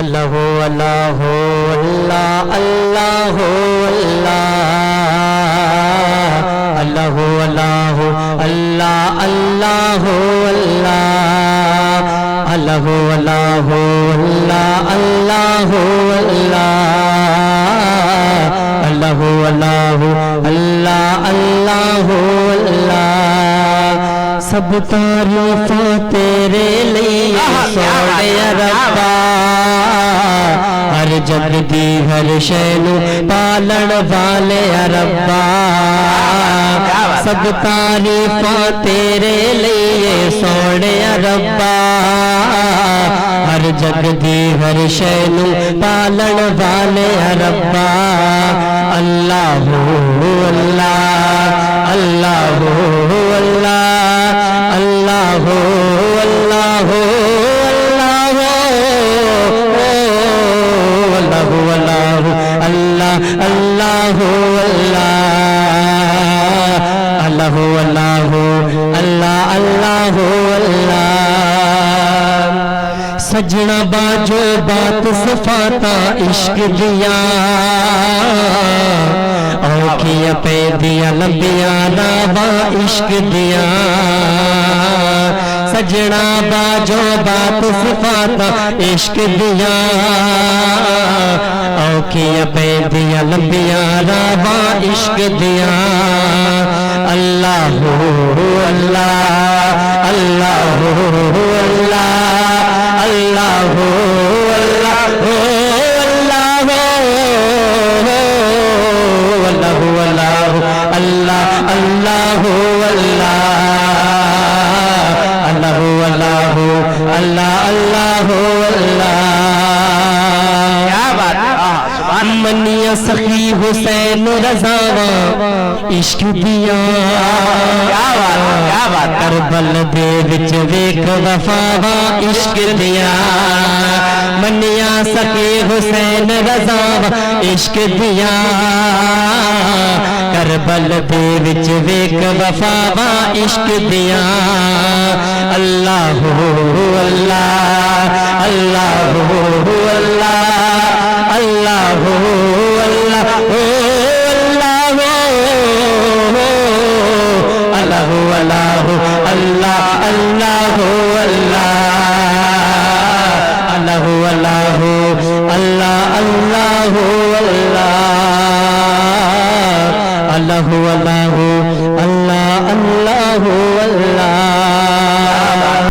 اللہ اللہ اللہ اللہ اللہ اللہ اللہ اللہ اللہ اللہ اللہ اللہ اللہ اللہ اللہ اللہ اللہ سب تعریفاں تیرے لیے سونے ربا ہر جگ دی ہر شے نو پالن والے ربا سب تعریفاں تیرے لیے سونے ربا ہر جگ دی ہر شے نو پالن والے ربا اللہ اللہ اللہ اللہ اللہ اللہ اللہ اللہ اللہ اللہ اللہ اللہ سجنا باجو بات صفاتا عشق دیا اوکھیاں پہ دیا لمبیاں ناوا عشق دیا سجنا باجو بات صفاتا عشق دیا اوکھیاں پہ دیا لمبیاں ناوا عشق دیا اللہ اللہ اللہ اللہ اللہ منیا سخی حسین رضا عشق دیا کربل دے وچ ویکھ وفا عشق دیا منیا سخی حسین رضا عشق دیا کربل دے وچ ویکھ وفا عشق دیا اللہ اللہ اللہ اللہ اللہ اللہ اللہ اللہ اللہ